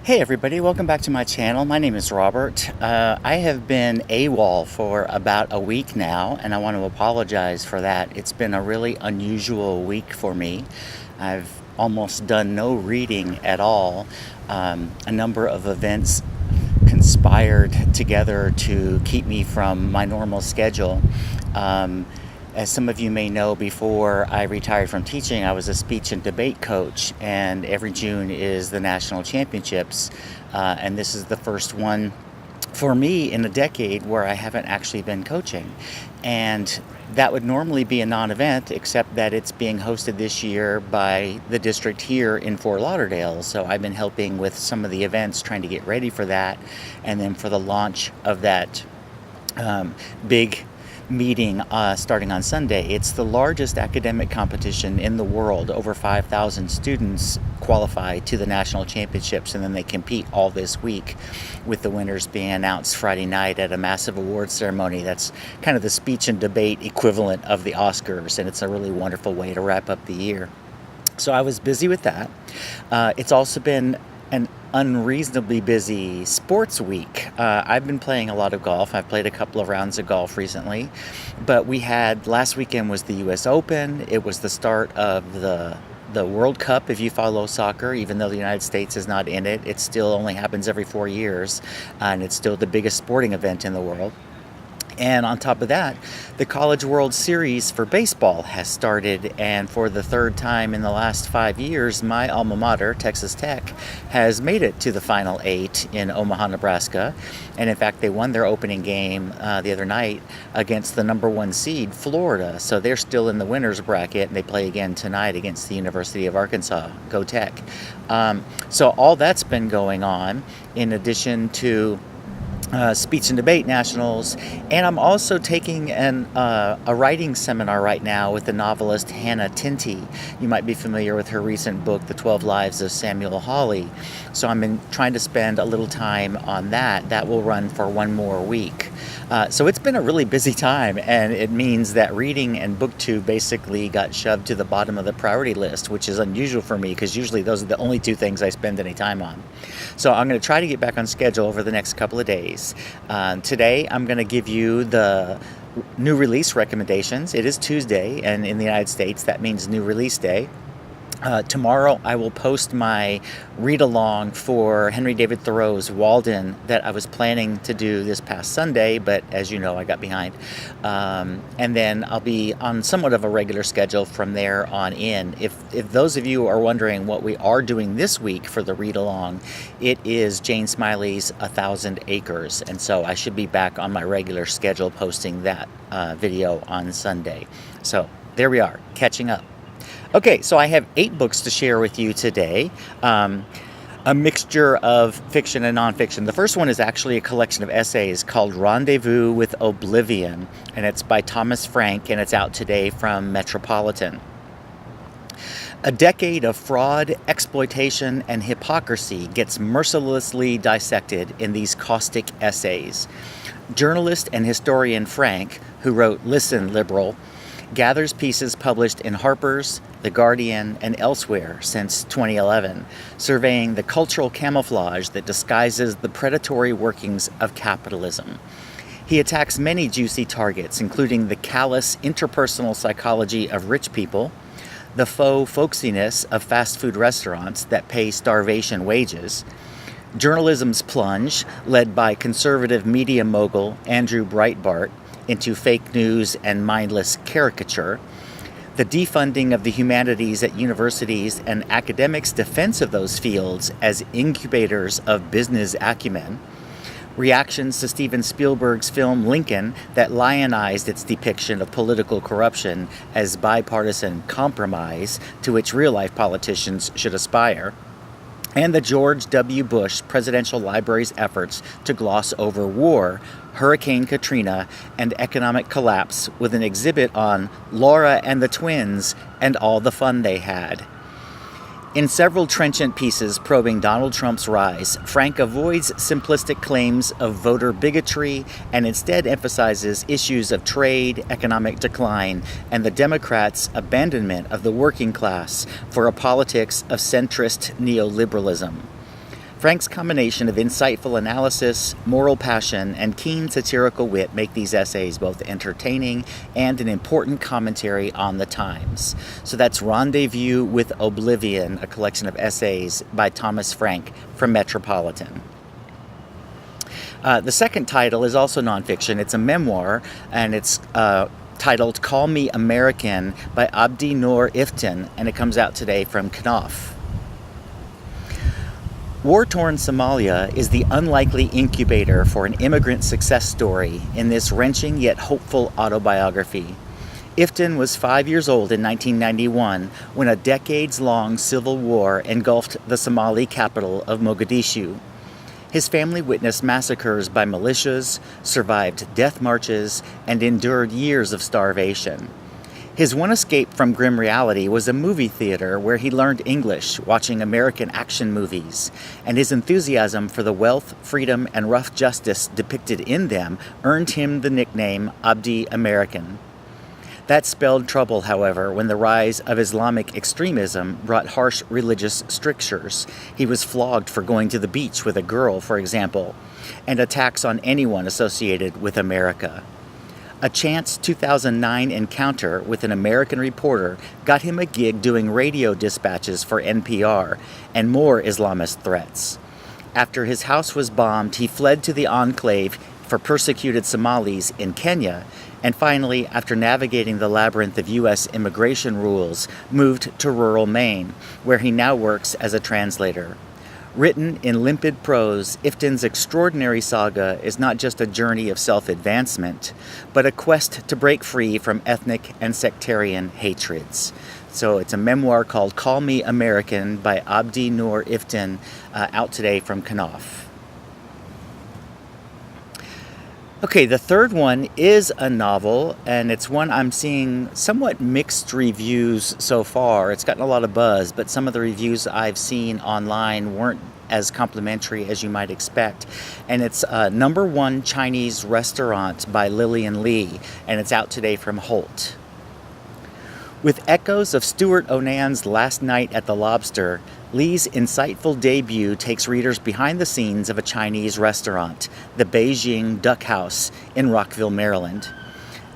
Hey everybody, welcome back to my channel. My name is Robert. I have been AWOL for about a week now, and I want to apologize for that. It's been a really unusual week for me. I've almost done no reading at all. A number of events conspired together to keep me from my normal schedule. As some of you may know, before I retired from teaching, I was a speech and debate coach, and every June is the national championships, and this is the first one for me in a decade where I haven't actually been coaching. And that would normally be a non-event, except that it's being hosted this year by the district here in Fort Lauderdale. So I've been helping with some of the events, trying to get ready for that, and then for the launch of that big meeting starting on Sunday. It's the largest academic competition in the world. Over 5,000 students qualify to the national championships, and then they compete all this week, with the winners being announced Friday night at a massive awards ceremony. That's kind of the speech and debate equivalent of the Oscars, and it's a really wonderful way to wrap up the year. So I was busy with that. It's also been an unreasonably busy sports week. I've been playing a lot of golf. I've played a couple of rounds of golf recently, but last weekend was the US Open. It was the start of the World Cup, if you follow soccer. Even though the United States is not in it, it still only happens every 4 years, and it's still the biggest sporting event in the world. And on top of that, the College World Series for baseball has started, and for the third time in the last 5 years, my alma mater, Texas Tech, has made it to the Final Eight in Omaha, Nebraska. And in fact, they won their opening game the other night against the number one seed, Florida. So they're still in the winner's bracket, and they play again tonight against the University of Arkansas. Go Tech. So all that's been going on, in addition to speech and debate nationals, and I'm also taking a writing seminar right now with the novelist Hannah Tinty. You might be familiar with her recent book, The 12 Lives of Samuel Hawley. So I'm trying to spend a little time on that. That will run for one more week. So it's been a really busy time, and it means that reading and booktube basically got shoved to the bottom of the priority list, which is unusual for me because usually those are the only two things I spend any time on. So I'm going to try to get back on schedule over the next couple of days. Today I'm going to give you the new release recommendations. It is Tuesday, and in the United States that means new release day. Tomorrow I will post my read-along for Henry David Thoreau's Walden that I was planning to do this past Sunday, but as you know, I got behind. And then I'll be on somewhat of a regular schedule from there on in. If those of you are wondering what we are doing this week for the read-along, it is Jane Smiley's 1,000 Acres, and so I should be back on my regular schedule posting that video on Sunday. So there we are, catching up. Okay, so I have 8 books to share with you today, a mixture of fiction and nonfiction. The first one is actually a collection of essays called Rendezvous with Oblivion, and it's by Thomas Frank, and it's out today from Metropolitan. A decade of fraud, exploitation, and hypocrisy gets mercilessly dissected in these caustic essays. Journalist and historian Frank, who wrote Listen, Liberal, gathers pieces published in Harper's, The Guardian, and elsewhere since 2011, surveying the cultural camouflage that disguises the predatory workings of capitalism. He attacks many juicy targets, including the callous interpersonal psychology of rich people, the faux folksiness of fast food restaurants that pay starvation wages, journalism's plunge, led by conservative media mogul Andrew Breitbart, into fake news and mindless caricature, the defunding of the humanities at universities and academics' defense of those fields as incubators of business acumen, reactions to Steven Spielberg's film Lincoln that lionized its depiction of political corruption as bipartisan compromise to which real-life politicians should aspire, and the George W. Bush Presidential Library's efforts to gloss over war, Hurricane Katrina, and economic collapse with an exhibit on Laura and the Twins and all the fun they had. In several trenchant pieces probing Donald Trump's rise, Frank avoids simplistic claims of voter bigotry and instead emphasizes issues of trade, economic decline, and the Democrats' abandonment of the working class for a politics of centrist neoliberalism. Frank's combination of insightful analysis, moral passion, and keen satirical wit make these essays both entertaining and an important commentary on the times. So that's Rendezvous with Oblivion, a collection of essays by Thomas Frank from Metropolitan. The second title is also nonfiction. It's a memoir, and it's titled Call Me American by Abdi Noor Iftin, and it comes out today from Knopf. War-torn Somalia is the unlikely incubator for an immigrant success story in this wrenching yet hopeful autobiography. Iftin was 5 years old in 1991 when a decades-long civil war engulfed the Somali capital of Mogadishu. His family witnessed massacres by militias, survived death marches, and endured years of starvation. His one escape from grim reality was a movie theater where he learned English watching American action movies, and his enthusiasm for the wealth, freedom, and rough justice depicted in them earned him the nickname Abdi American. That spelled trouble, however, when the rise of Islamic extremism brought harsh religious strictures. He was flogged for going to the beach with a girl, for example, and attacks on anyone associated with America. A chance 2009 encounter with an American reporter got him a gig doing radio dispatches for NPR and more Islamist threats. After his house was bombed, he fled to the enclave for persecuted Somalis in Kenya, and finally, after navigating the labyrinth of U.S. immigration rules, moved to rural Maine, where he now works as a translator. Written in limpid prose, Iftin's extraordinary saga is not just a journey of self-advancement, but a quest to break free from ethnic and sectarian hatreds. So it's a memoir called Call Me American by Abdi Noor Iftin, out today from Knopf. Okay, the third one is a novel, and it's one I'm seeing somewhat mixed reviews so far. It's gotten a lot of buzz, but some of the reviews I've seen online weren't as complimentary as you might expect. And it's Number One Chinese Restaurant by Lillian Lee, and it's out today from Holt. With echoes of Stuart Onan's Last Night at the Lobster, Lee's insightful debut takes readers behind the scenes of a Chinese restaurant, the Beijing Duck House in Rockville, Maryland.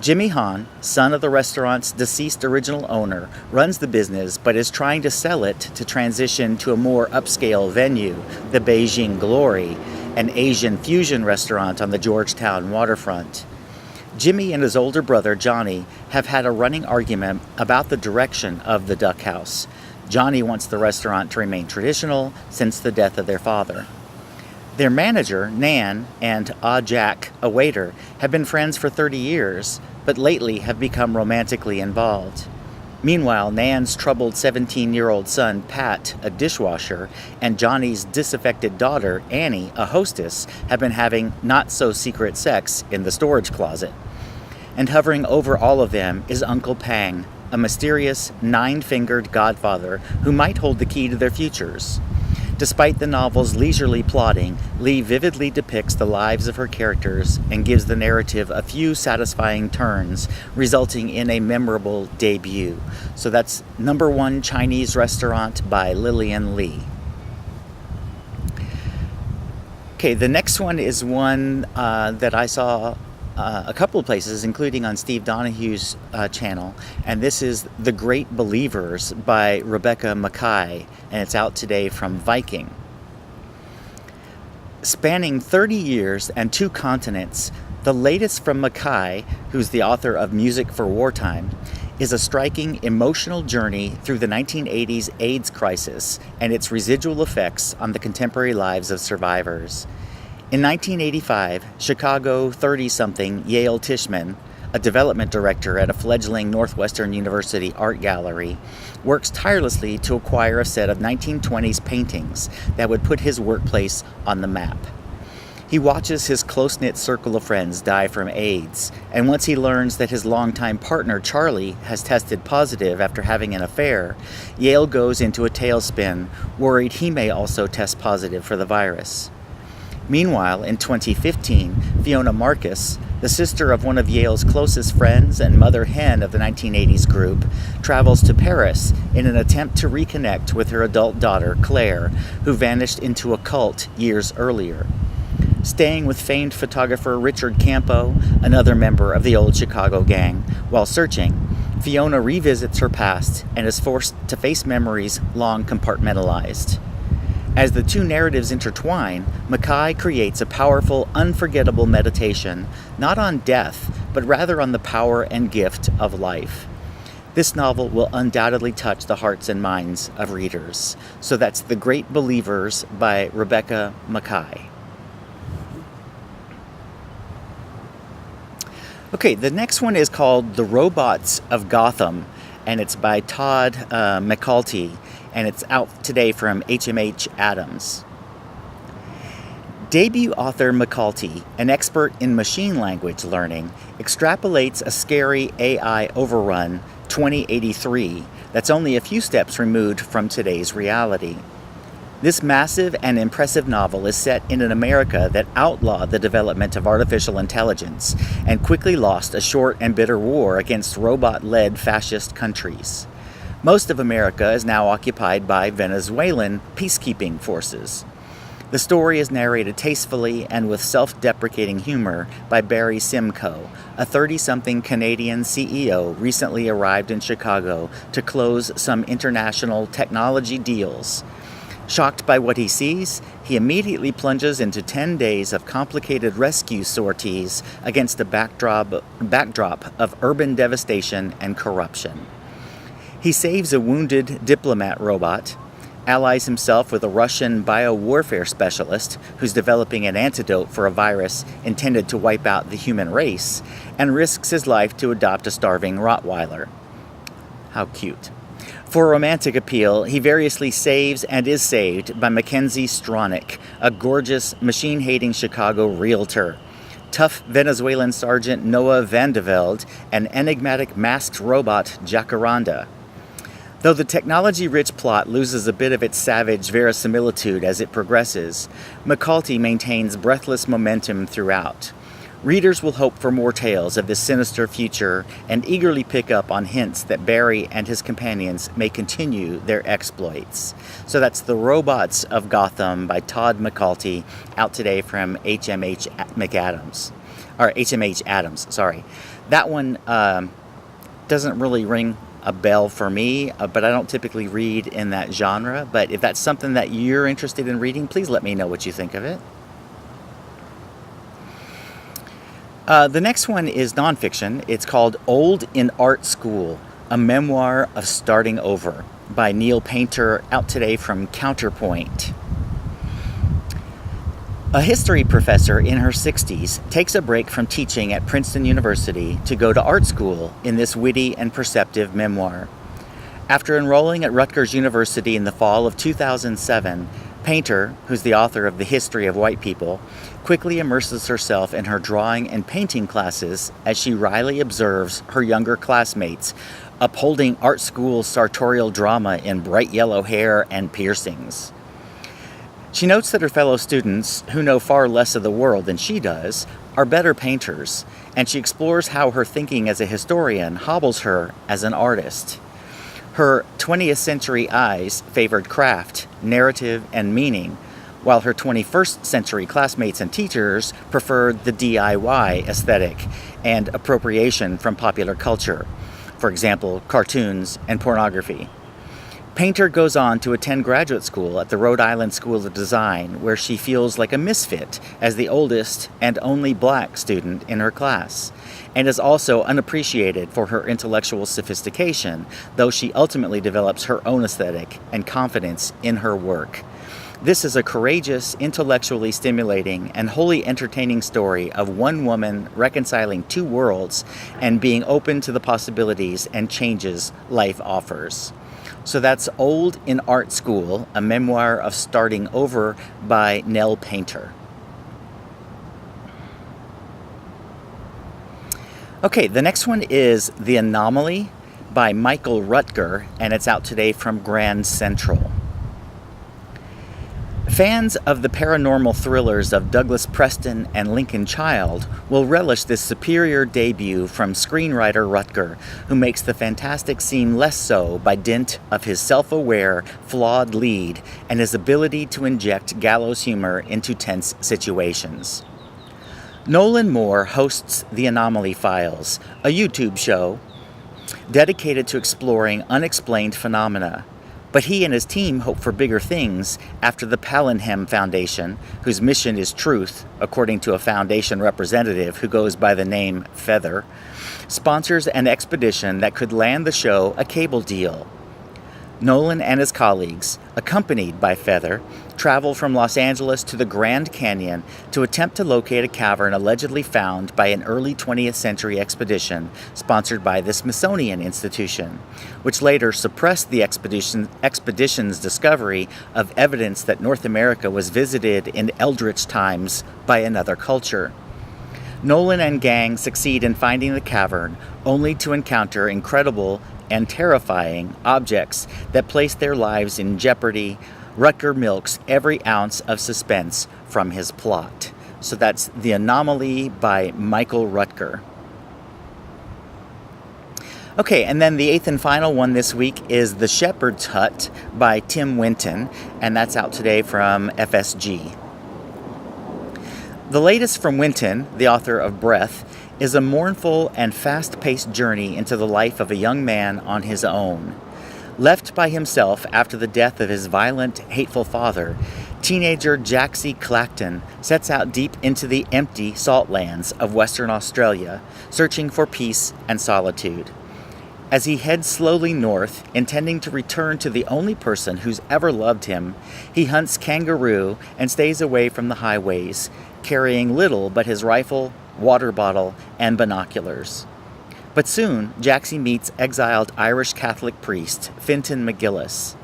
Jimmy Han, son of the restaurant's deceased original owner, runs the business but is trying to sell it to transition to a more upscale venue, the Beijing Glory, an Asian fusion restaurant on the Georgetown waterfront. Jimmy and his older brother, Johnny, have had a running argument about the direction of the Duck House. Johnny wants the restaurant to remain since the death of their father. Their manager, Nan, and Jack, a waiter, have been friends for 30 years, but lately have become romantically involved. Meanwhile, Nan's troubled 17-year-old son, Pat, a dishwasher, and Johnny's disaffected daughter, Annie, a hostess, have been having not-so-secret sex in the storage closet. And hovering over all of them is Uncle Pang, a mysterious, nine-fingered godfather who might hold the key to their futures. Despite the novel's leisurely plotting, Lee vividly depicts the lives of her characters and gives the narrative a few satisfying turns, resulting in a memorable debut. So that's Number One Chinese Restaurant by Lillian Lee. Okay, the next one is one that I saw a couple of places, including on Steve Donahue's channel, and this is The Great Believers by Rebecca Makkai, and it's out today from Viking. Spanning 30 years and 2 continents, the latest from Makkai, who's the author of Music for Wartime, is a striking emotional journey through the 1980s AIDS crisis and its residual effects on the contemporary lives of survivors. In 1985, Chicago 30-something Yale Tishman, a development director at a fledgling Northwestern University art gallery, works tirelessly to acquire a set of 1920s paintings that would put his workplace on the map. He watches his close-knit circle of friends die from AIDS, and once he learns that his longtime partner, Charlie, has tested positive after having an affair, Yale goes into a tailspin, worried he may also test positive for the virus. Meanwhile, in 2015, Fiona Marcus, The sister of one of Yale's closest friends and mother hen of the 1980s group, travels to Paris in an attempt to reconnect with her adult daughter, Claire, who vanished into a cult years earlier. Staying with famed photographer Richard Campo, another member of the old Chicago gang, while searching, Fiona revisits her past and is forced to face memories long compartmentalized. As the two narratives intertwine, Makkai creates a powerful, unforgettable meditation, not on death, but rather on the power and gift of life. This novel will undoubtedly touch the hearts and minds of readers. So that's The Great Believers by Rebecca Makkai. Okay, the next one is called The Robots of Gotham, and it's by Todd McAulty, and it's out today from HMH Adams. Debut author McAulty, an expert in machine language learning, extrapolates a scary AI overrun 2083 that's only a few steps removed from today's reality. This massive and impressive novel is set in an America that outlawed the development of artificial intelligence and quickly lost a short and bitter war against robot-led fascist countries. Most of America is now occupied by Venezuelan peacekeeping forces. The story is narrated tastefully and with self-deprecating humor by Barry Simcoe, a 30-something Canadian CEO recently arrived in Chicago to close some international technology deals. Shocked by what he sees, he immediately plunges into 10 days of complicated rescue sorties against a backdrop of urban devastation and corruption. He saves a wounded diplomat robot, allies himself with a Russian biowarfare specialist who's developing an antidote for a virus intended to wipe out the human race, and risks his life to adopt a starving Rottweiler. How cute. For romantic appeal, he variously saves and is saved by Mackenzie Stronach, a gorgeous, machine-hating Chicago realtor, tough Venezuelan Sergeant Noah Vandevelde, and enigmatic masked robot Jacaranda. Though the technology-rich plot loses a bit of its savage verisimilitude as it progresses, McAulty maintains breathless momentum throughout. Readers will hope for more tales of this sinister future and eagerly pick up on hints that Barry and his companions may continue their exploits. So that's The Robots of Gotham by Todd McAulty, out today from HMH Adams, sorry. That one doesn't really ring a bell for me, but I don't typically read in that genre. But if that's something that you're interested in reading, please let me know what you think of it. The next one is nonfiction. It's called Old in Art School, a memoir of starting over by Neil Painter, out today from Counterpoint. A history professor in her 60s takes a break from teaching at Princeton University to go to art school in this witty and perceptive memoir. After enrolling at Rutgers University in the fall of 2007, Painter, who's the author of The History of White People, quickly immerses herself in her drawing and painting classes as she wryly observes her younger classmates upholding art school sartorial drama in bright yellow hair and piercings. She notes that her fellow students, who know far less of the world than she does, are better painters, and she explores how her thinking as a historian hobbles her as an artist. Her 20th century eyes favored craft, narrative, and meaning, while her 21st century classmates and teachers preferred the DIY aesthetic and appropriation from popular culture, for example, cartoons and pornography. Painter goes on to attend graduate school at the Rhode Island School of Design, where she feels like a misfit as the oldest and only black student in her class, and is also unappreciated for her intellectual sophistication, though she ultimately develops her own aesthetic and confidence in her work. This is a courageous, intellectually stimulating, and wholly entertaining story of one woman reconciling two worlds and being open to the possibilities and changes life offers. So that's Old in Art School, a memoir of starting over by Nell Painter. Okay, the next one is The Anomaly by Michael Rutger, and it's out today from Grand Central. Fans of the paranormal thrillers of Douglas Preston and Lincoln Child will relish this superior debut from screenwriter Rutger, who makes the fantastic seem less so by dint of his self-aware, flawed lead and his ability to inject gallows humor into tense situations. Nolan Moore hosts The Anomaly Files, a YouTube show dedicated to exploring unexplained phenomena. But he and his team hope for bigger things after the Pallingham Foundation, whose mission is truth, according to a foundation representative who goes by the name Feather, sponsors an expedition that could land the show a cable deal. Nolan and his colleagues, accompanied by Feather, travel from Los Angeles to the Grand Canyon to attempt to locate a cavern allegedly found by an early 20th century expedition sponsored by the Smithsonian Institution, which later suppressed the expedition's discovery of evidence that North America was visited in eldritch times by another culture. Nolan and gang succeed in finding the cavern, only to encounter incredible and terrifying objects that place their lives in jeopardy. Rutger milks every ounce of suspense from his plot. So that's The Anomaly by Michael Rutger. Okay, and then the eighth and final one this week is The Shepherd's Hut by Tim Winton, and that's out today from FSG. The latest from Winton, the author of Breath, is a mournful and fast-paced journey into the life of a young man on his own. Left by himself after the death of his violent, hateful father, teenager Jaxie Clacton sets out deep into the empty salt lands of Western Australia, searching for peace and solitude. As he heads slowly north, intending to return to the only person who's ever loved him, he hunts kangaroo and stays away from the highways, carrying little but his rifle, water bottle, and binoculars. But soon, Jaxie meets exiled Irish Catholic priest Fintan McGillis.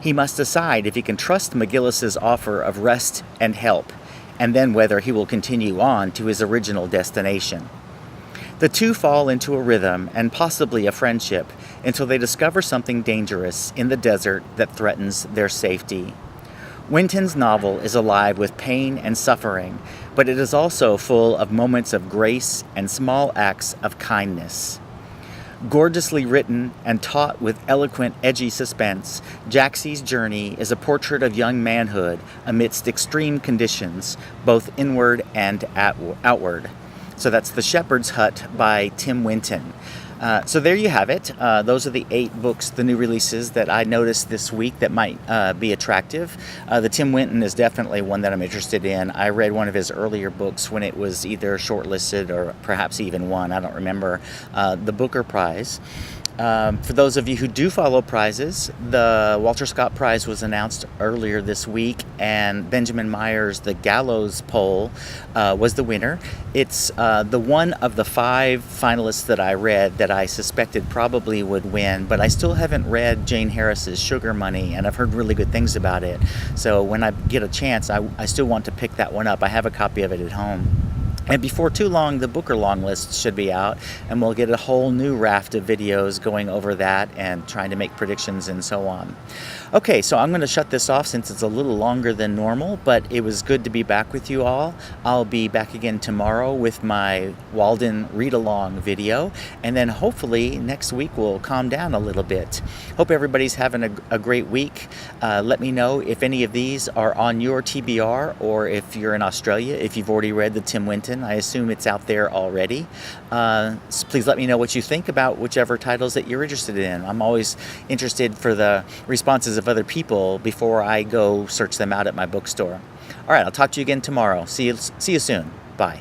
He must decide if he can trust McGillis's offer of rest and help, and then whether he will continue on to his original destination. The two fall into a rhythm and possibly a friendship until they discover something dangerous in the desert that threatens their safety. Winton's novel is alive with pain and suffering, but it is also full of moments of grace and small acts of kindness. Gorgeously written and taught with eloquent, edgy suspense, Jaxie's journey is a portrait of young manhood amidst extreme conditions, both inward and outward. So that's The Shepherd's Hut by Tim Winton. So there you have it. Those are the 8 books, the new releases that I noticed this week that might be attractive. The Tim Winton is definitely one that I'm interested in. I read one of his earlier books when it was either shortlisted or perhaps even won, I don't remember, the Booker Prize. For those of you who do follow prizes, the Walter Scott Prize was announced earlier this week, and Benjamin Meyer's The Gallows Poll was the winner. It's the one of the 5 finalists that I read that I suspected probably would win, but I still haven't read Jane Harris's Sugar Money, and I've heard really good things about it. So when I get a chance, I still want to pick that one up. I have a copy of it at home. And before too long, the Booker long list should be out, and we'll get a whole new raft of videos going over that and trying to make predictions and so on. Okay, so I'm going to shut this off since it's a little longer than normal, but it was good to be back with you all. I'll be back again tomorrow with my Walden read-along video, and then hopefully next week we'll calm down a little bit. Hope everybody's having a great week. Let me know if any of these are on your TBR, or if you're in Australia, if you've already read the Tim Winton. I assume it's out there already. So please let me know what you think about whichever titles that you're interested in. I'm always interested for the responses of other people before I go search them out at my bookstore. All right, I'll talk to you again tomorrow. See you soon. Bye.